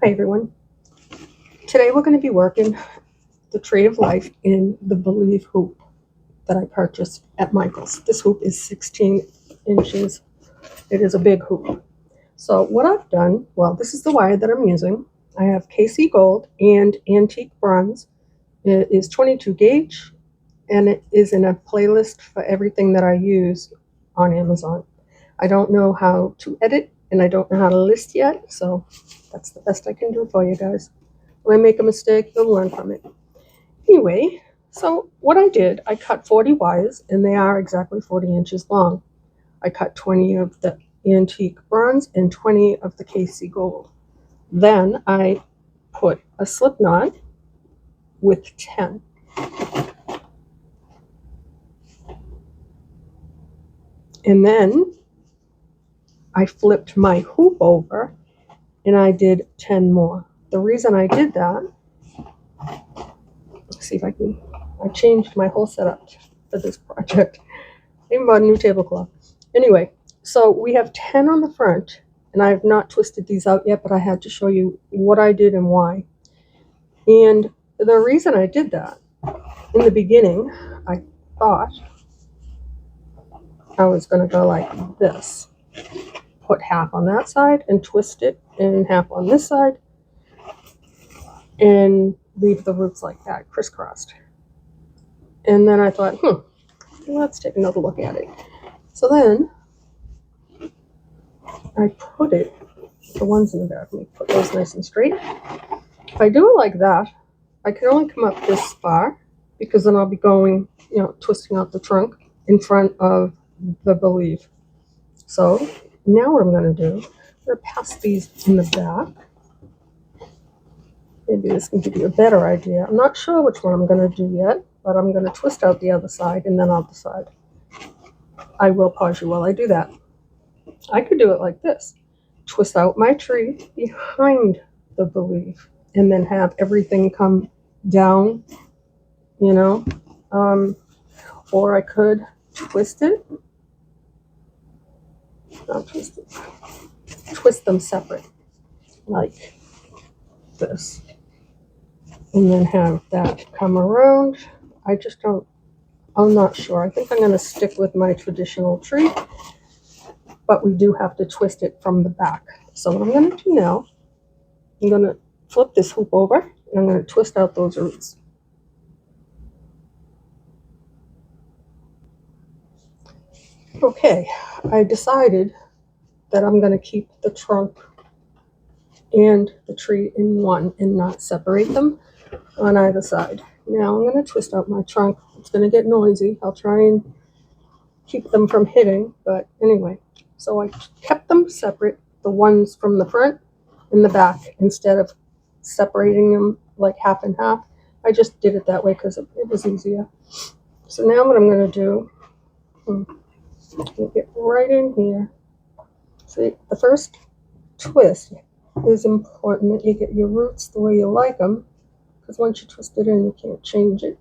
Hi everyone. Today we're going to be working the Tree of Life in the Believe hoop that I purchased at Michael's. This hoop is 16 inches. It is a big hoop. So what I've done, well, this is the wire that I'm using. I have KC Gold and Antique Bronze. It is 22 gauge and it is in a playlist for everything that I use on Amazon. I don't know how to edit and I don't know how to list yet, so that's the best I can do for you guys. When I make a mistake, you'll learn from it. Anyway, so what I did, I cut 40 wires, and they are exactly 40 inches long. I cut 20 of the antique bronze and 20 of the KC gold. Then I put a slip knot with 10. And then I flipped my hoop over, and I did 10 more. The reason I did that, let's see if I changed my whole setup for this project. I even bought a new tablecloth. Anyway, so we have 10 on the front, and I have not twisted these out yet, but I had to show you what I did and why. And the reason I did that, in the beginning, I thought I was going to go like this. Put half on that side and twist it, and half on this side, and leave the roots like that, crisscrossed. And then I thought, let's take another look at it. So then I put it, the ones in the back, let me put those nice and straight. If I do it like that, I can only come up this far because then I'll be going, twisting out the trunk in front of the Believe. So now what I'm going to do, I'm going to pass these in the back. Maybe this can give you a better idea. I'm not sure which one I'm going to do yet, but I'm going to twist out the other side and then I'll decide. I will pause you while I do that. I could do it like this. Twist out my tree behind the Believe and then have everything come down, or I could twist it. Not twist it. Twist them separate, like this. And then have that come around. I'm not sure. I think I'm going to stick with my traditional tree, but we do have to twist it from the back. So what I'm going to do now, I'm going to flip this hoop over, and I'm going to twist out those roots. Okay, I decided that I'm going to keep the trunk and the tree in one and not separate them on either side. Now I'm going to twist out my trunk. It's going to get noisy. I'll try and keep them from hitting, but anyway. So I kept them separate, the ones from the front and the back, instead of separating them like half and half. I just did it that way because it was easier. So now what I'm going to do, get right in here. See, the first twist is important that you get your roots the way you like them, because once you twist it in, you can't change it.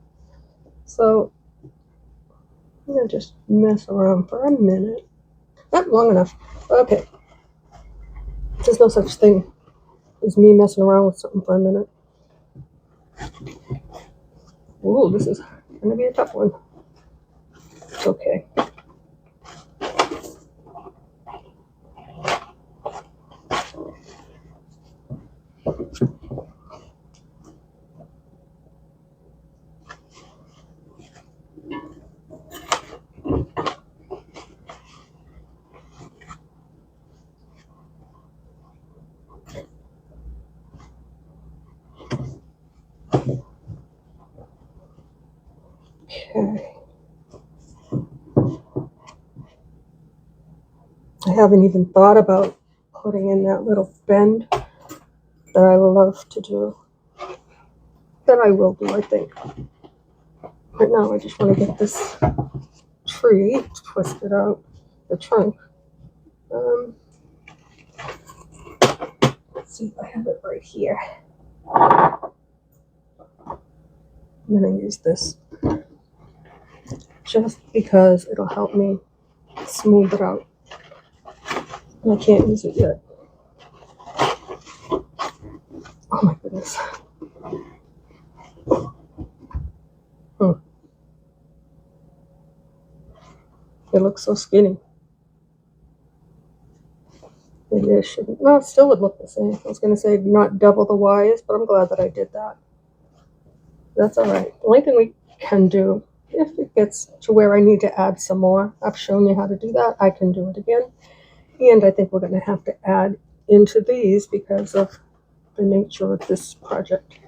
So I'm going to just mess around for a minute. Not long enough. Okay. There's no such thing as me messing around with something for a minute. Ooh, this is going to be a tough one. It's okay. Okay. I haven't even thought about putting in that little bend that I love to do. That I will do, I think. Right now I just want to get this tree twisted out, the trunk. Let's see if I have it right here. I'm going to use this just because it'll help me smooth it out. I can't use it yet. Oh my goodness. Hmm. It looks so skinny. Maybe I shouldn't. No, it still would look the same. I was going to say not double the wires, but I'm glad that I did that. That's all right. The only thing we can do, if it gets to where I need to add some more, I've shown you how to do that. I can do it again. And I think we're going to have to add into these because of the nature of this project.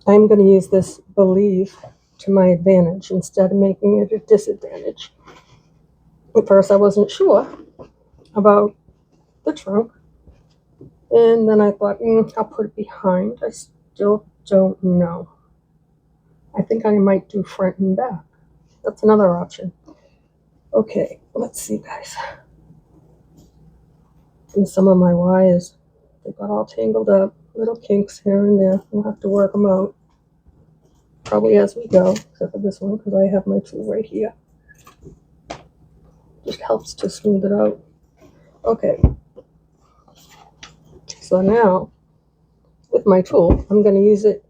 I'm going to use this belief to my advantage instead of making it a disadvantage. At first, I wasn't sure about the trunk, and then I thought, I'll put it behind. I still don't know. I think I might do front and back. That's another option. Okay, let's see, guys. And some of my wires, they got all tangled up, little kinks here and there. We'll have to work them out, probably as we go, except for this one, because I have my tool right here. Just helps to smooth it out. Okay, so now, with my tool, I'm going to use it.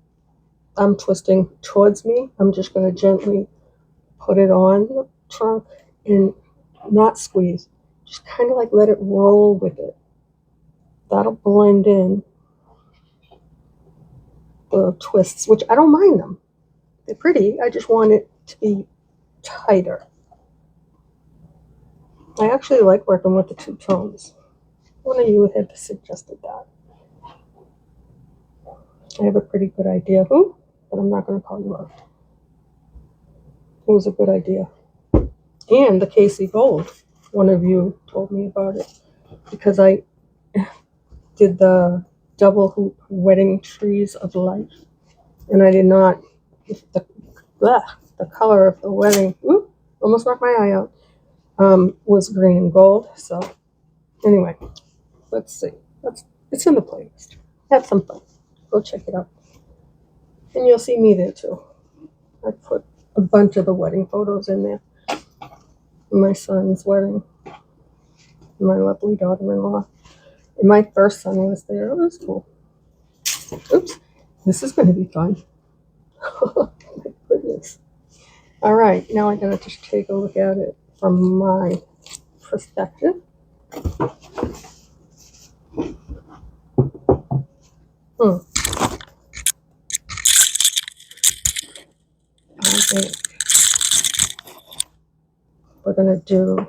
I'm twisting towards me. I'm just going to gently put it on the trunk and not squeeze. Just kind of like let it roll with it. That'll blend in the twists, which I don't mind them. They're pretty. I just want it to be tighter. I actually like working with the two tones. One of you had suggested that. I have a pretty good idea who, but I'm not going to call you out. It was a good idea. And the Casey Gold, one of you told me about it because I did the double hoop wedding trees of life, and I did not the color of the wedding. Almost knocked my eye out. Was green and gold. So anyway, let's see. It's in the playlist. Have some fun. Go check it out, and you'll see me there too. I put a bunch of the wedding photos in there. My son's wedding, my lovely daughter-in-law, and my first son was there. It was cool. Oops, this is going to be fun. Oh my goodness. All right, now I'm going to just take a look at it from my perspective. I think we're going to do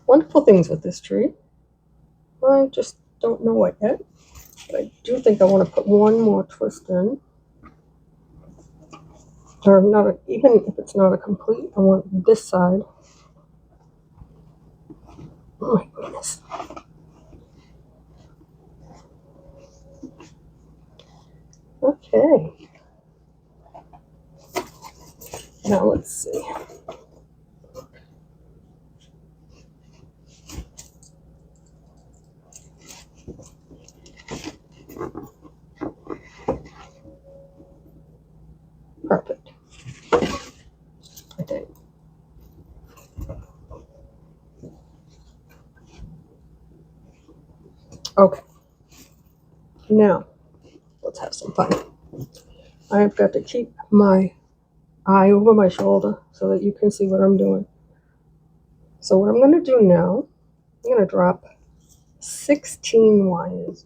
wonderful things with this tree. I just don't know what yet, but I do think I want to put one more twist in. Or not, even if it's not a complete, I want this side. Oh my goodness. Okay. Now let's see. Perfect. I think. Okay. Now, let's have some fun. I've got to keep my eye over my shoulder so that you can see what I'm doing. So what I'm going to do now, I'm going to drop 16 wires.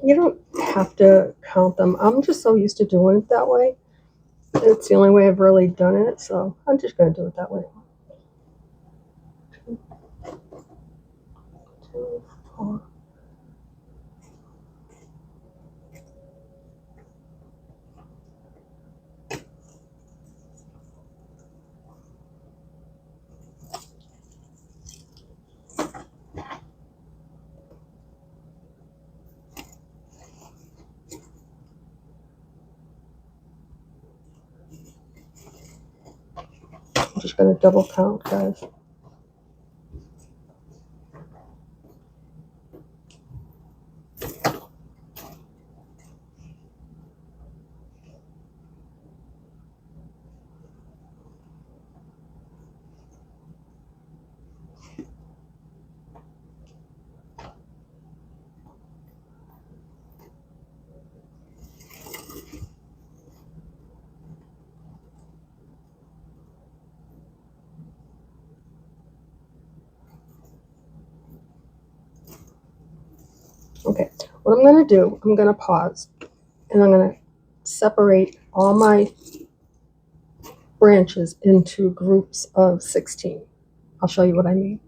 You don't have to count them. I'm just so used to doing it that way. It's the only way I've really done it, so I'm just going to do it that way. 2, 4. I'm just going to double count, guys. Okay, what I'm going to do, I'm going to pause and I'm going to separate all my branches into groups of 16. I'll show you what I mean.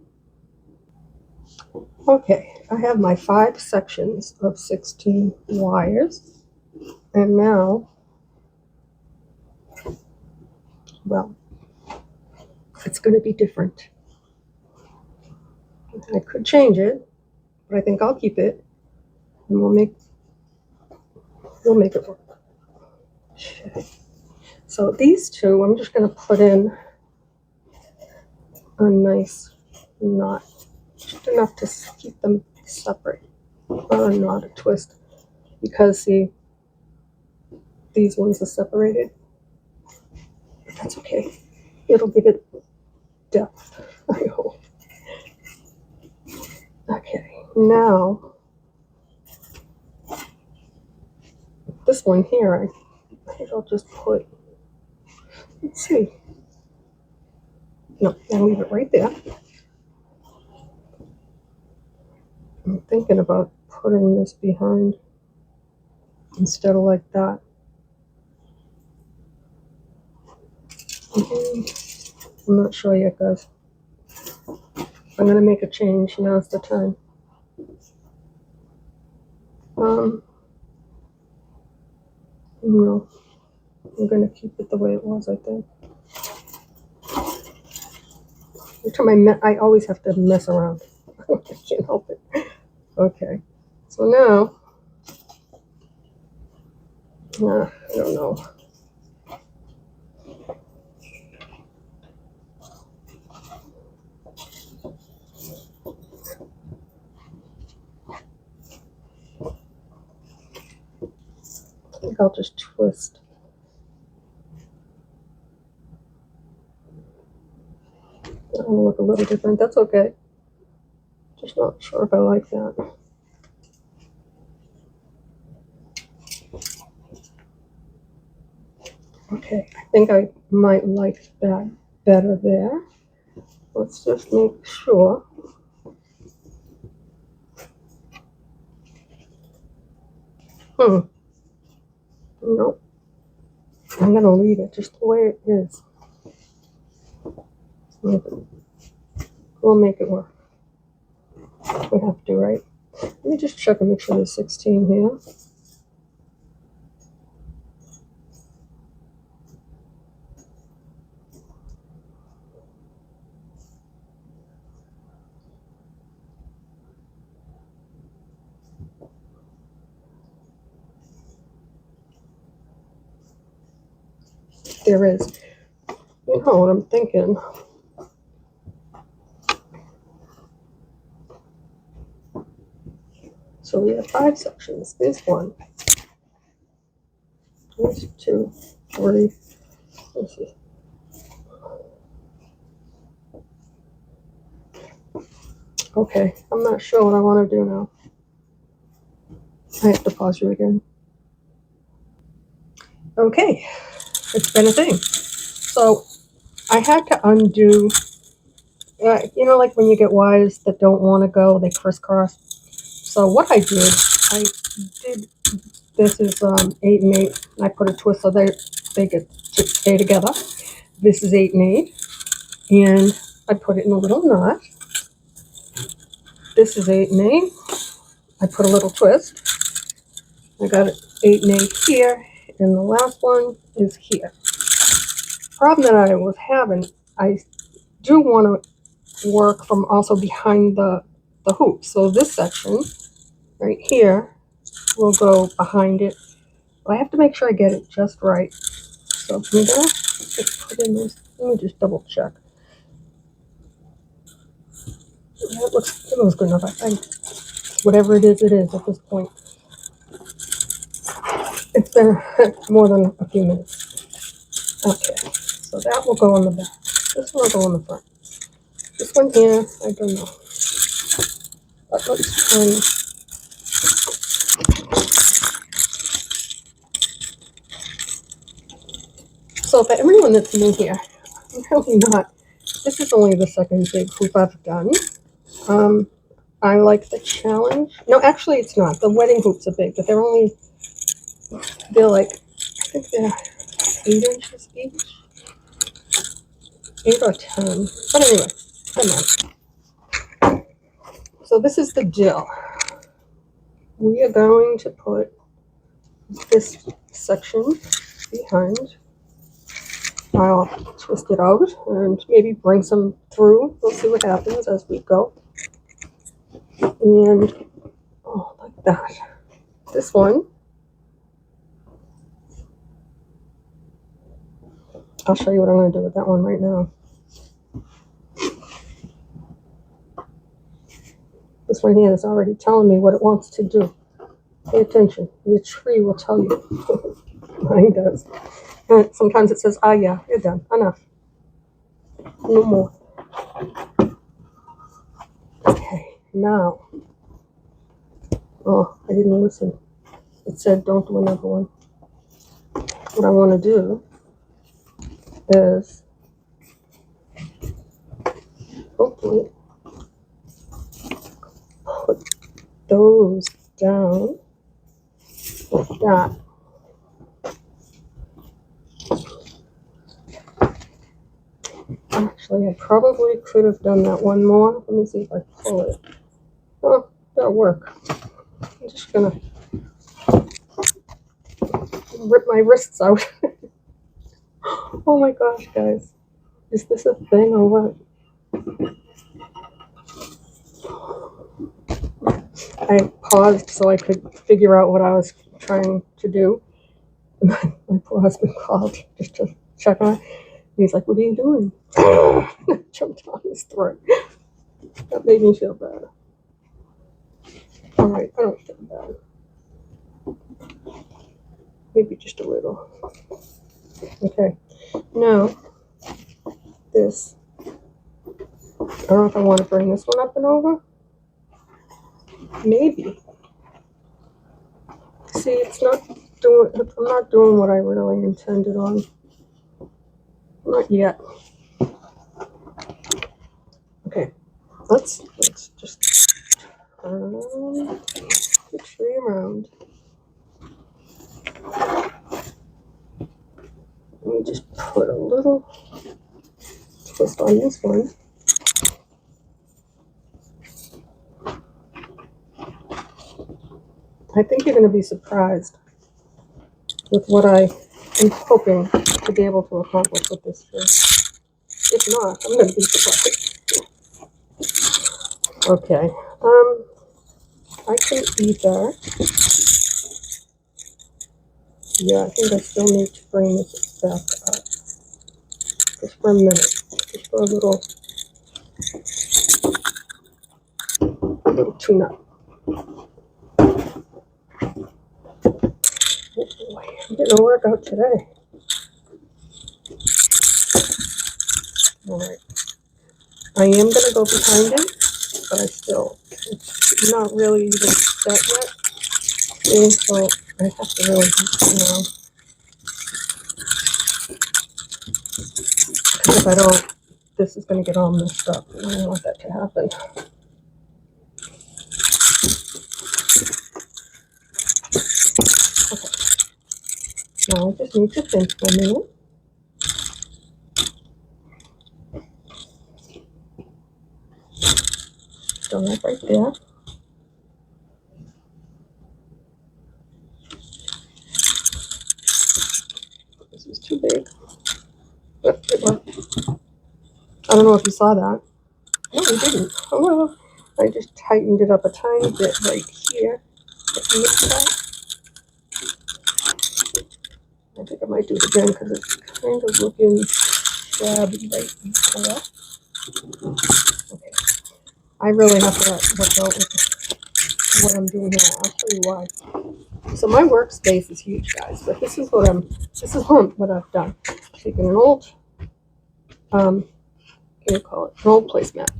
Okay, I have my 5 sections of 16 wires, and now, well, it's going to be different. I could change it, but I think I'll keep it, and we'll make it work. Okay. So these two, I'm just going to put in a nice knot, just enough to keep them separate. Not a knot, a twist, because see, these ones are separated. But that's okay. It'll give it depth, I hope. Okay, now this one here, I think I'll just put, let's see. No, I'll leave it right there. I'm thinking about putting this behind instead of like that. I'm not sure yet, guys. I'm gonna make a change. Now's the time. No, I'm gonna keep it the way it was, I think. Every time I always have to mess around. I can't help it. Okay, so now, I don't know. I think I'll just twist. That'll look a little different. That's okay. Just not sure if I like that. Okay, I think I might like that better there. Let's just make sure. Nope. I'm gonna leave it just the way it is. We'll make it work. We have to, right? Let me just check and make sure there's 16 here. There is. You know what I'm thinking? So we have 5 sections. There's 1. There's 2, 3. Let's see. Okay, I'm not sure what I want to do now. I have to pause you again. Okay, it's been a thing. So I had to undo, you know, like when you get wires that don't want to go, they crisscross. So what I did, this is 8 and 8. I put a twist so they get to stay together. This is 8 and 8, and I put it in a little knot. This is 8 and 8. I put a little twist. I got 8 and 8 here, and the last one is here. Problem that I was having, I do want to work from also behind the hoop. So this section right here will go behind it. But I have to make sure I get it just right. So I'm gonna just put in this. Let me just double check. Yeah, it looks good enough. I think whatever it is at this point. It's been more than a few minutes. Okay, so that will go on the back. This one will go on the front. This one here, I don't know. But let's try. So for everyone that's new here, I'm really not. This is only the second big hoop I've done. I like the challenge. No, actually it's not. The wedding hoops are big, but they're like, I think they're 8 inches each. 8 or 10. But anyway, come on. So this is the deal. We are going to put this section behind. I'll twist it out and maybe bring some through. We'll see what happens as we go. And, oh, like that. This one, I'll show you what I'm going to do with that one right now. This one here is already telling me what it wants to do. Pay attention. Your tree will tell you. Mine does. And sometimes it says, ah, yeah, you're done. Enough. No more. Okay, now. Oh, I didn't listen. It said don't do another one. What I want to do is, hopefully, put those down like that. Actually, I probably could have done that one more. Let me see if I pull it. Oh, that'll work. I'm just gonna rip my wrists out. Oh my gosh, guys. Is this a thing or what? I paused so I could figure out what I was trying to do. My poor husband called just to check on it. He's like, what are you doing? Jumped on his throat. That made me feel bad. All right, I don't feel bad. Maybe just a little. Okay. Now, this. I don't know if I want to bring this one up and over. Maybe. See, it's not doing. I'm not doing what I really intended on. Not yet. Okay. Let's just turn the tree around. Let me just put a little twist on this one. I think you're going to be surprised with what I am hoping to be able to accomplish with this tree. If not, I'm going to be surprised. Okay. I can either. Yeah, I think I still need to bring this back up. Just for a minute. Just for a little tune-up. Oh boy, I'm getting a workout today. Alright. I am going to go behind him, but it's not really even set yet. Okay, so I have to really do it now. Because if I don't, this is going to get all messed up. I don't want that to happen. Okay. Now I just need to think for a minute. Done that right there. This is too big. But it worked. I don't know if you saw that. No, you didn't. Oh, well, I just tightened it up a tiny bit right here. I think I might do it again because it's kind of looking shabby right there. Okay. I really have to watch out with what I'm doing here. I'll show you why. So my workspace is huge, guys, but this is what I've done. Taking an old what do you call it? An old placemat.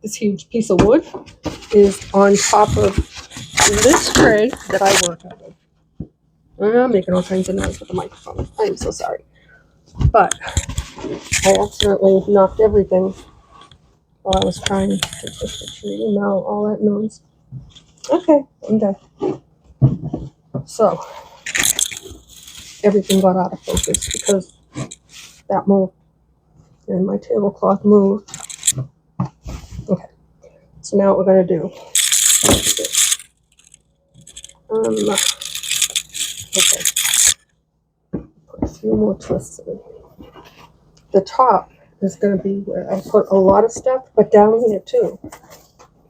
This huge piece of wood is on top of this tray that I work out of. I'm making all kinds of noise with the microphone. I am so sorry. But I accidentally knocked everything while I was trying to push the tree. Now all that noise. Okay, I'm done. So everything got out of focus because that moved and my tablecloth moved. Okay, so now what we're gonna do. Okay, put a few more twists in. The top is gonna be where I put a lot of stuff, but down here too,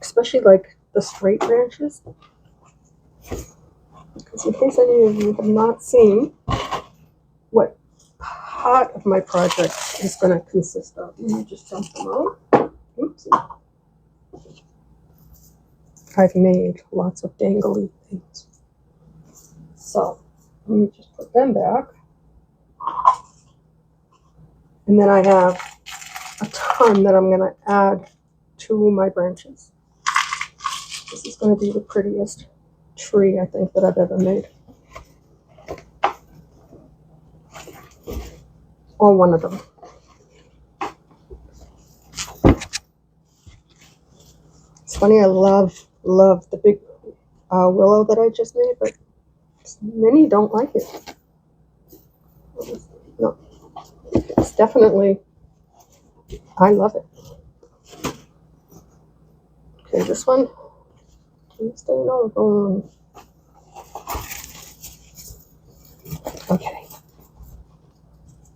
especially like the straight branches. Because in case any of you have not seen what part of my project is going to consist of, let me just jump them out. Oops. I've made lots of dangly things. So let me just put them back. And then I have a ton that I'm going to add to my branches. This is going to be the prettiest tree I think that I've ever made. Or one of them. It's funny, I love the big willow that I just made, but many don't like it. No, it's definitely, I love it. Okay, this one, can you stay on? Okay.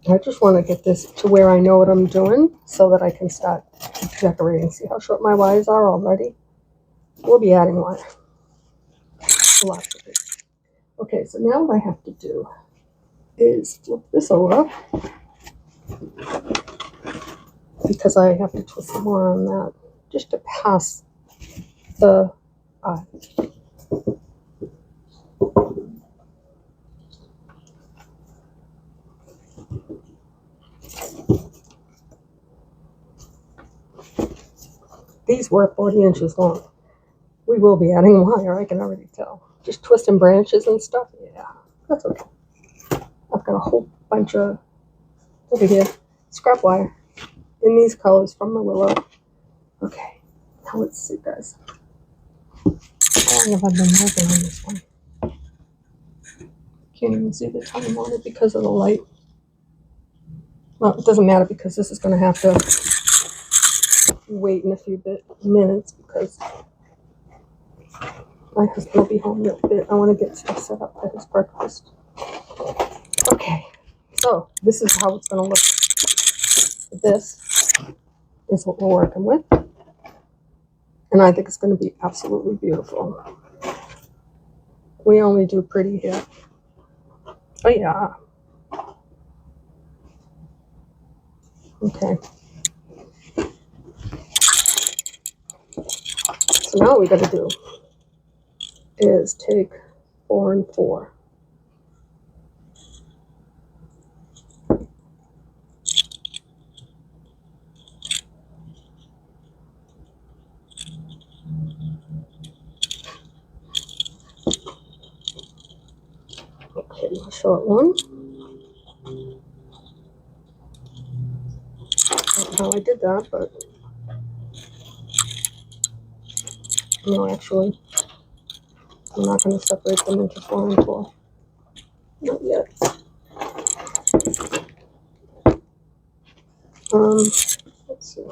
I just want to get this to where I know what I'm doing so that I can start decorating. See how short my wires are already? We'll be adding wire. Lots of it. Okay, so now what I have to do is flip this over because I have to twist some more on that just to pass the these were 40 inches long. We will be adding wire, I can already tell. Just twisting branches and stuff, yeah, that's okay. I've got a whole bunch of, over here, scrap wire in these colors from the willow. Okay, now let's see, guys. How long have I been working on this one? Can't even see the time on it because of the light. Well, it doesn't matter because this is going to have to wait in a few minutes because my husband will be home in a bit. I want to get stuff set up for his breakfast. Okay, so this is how it's going to look. This is what we're working with. And I think it's going to be absolutely beautiful. We only do pretty here. Oh, yeah. Okay. So now what we got to do is take 4 and 4. Okay, a short one. I don't know how I did that, but no, actually, I'm not going to separate them into 4 and 4. Not yet. Let's see.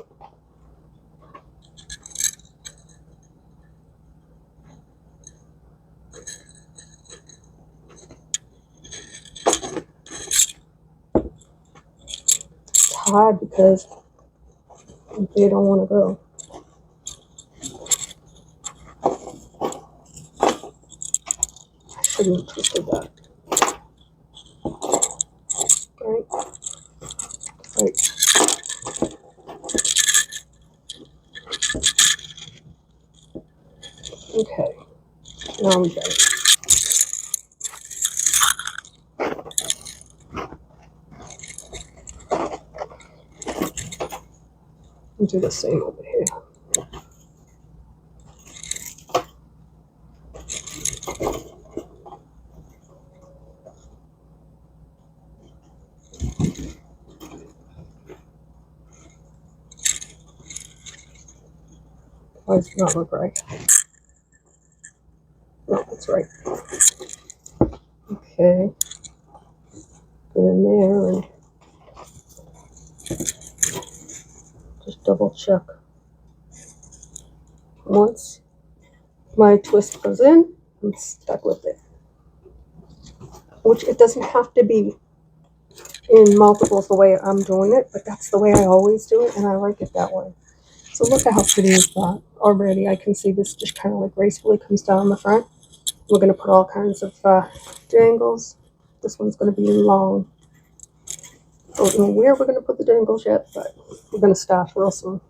It's hard because they don't want to go. I shouldn't have twisted that. Right? Right. Okay. Now we got it. We'll do the same over here. Why does it not look right? No, that's right. Okay. Get in there and just double check. Once my twist goes in, I'm stuck with it. Which it doesn't have to be in multiples the way I'm doing it, but that's the way I always do it, and I like it that way. So look at how pretty is that. Already I can see this just kind of like gracefully comes down the front. We're going to put all kinds of dangles. This one's going to be long. Don't know where we're going to put the dangles yet, but we're going to start real soon.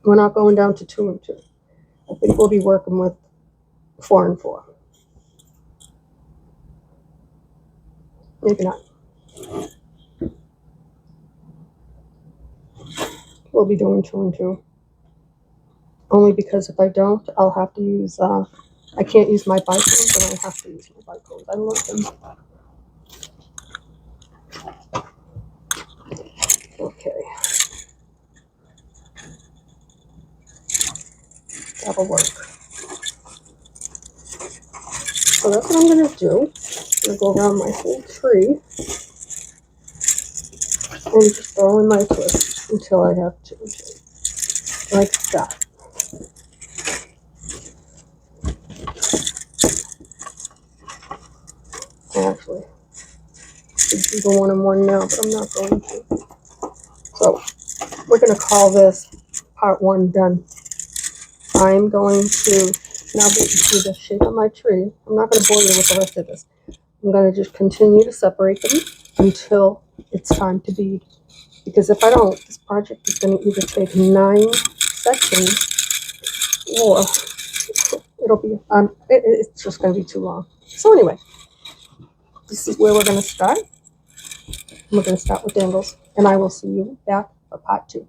We're not going down to 2 and 2. I think we'll be working with 4 and 4. Maybe not. We'll be doing 2 and 2. Only because if I don't, I'll have to use, I can't use my bicones, and I have to use my bicones. I love them. Okay. That'll work. So that's what I'm going to do. I'm going to go around my whole tree and just throw in my twist until I have 2 and 2. Like that. Actually, should do the 1 and 1 now, but I'm not going to. So we're going to call this part 1 done. I'm going to, now that you see the shape of my tree, I'm not going to bore you with the rest of this. I'm going to just continue to separate them until it's time to bead. Because if I don't, this project is going to either take 9 sections or it'll be, it's just going to be too long. So anyway, this is where we're going to start. We're going to start with dangles, and I will see you back for part 2.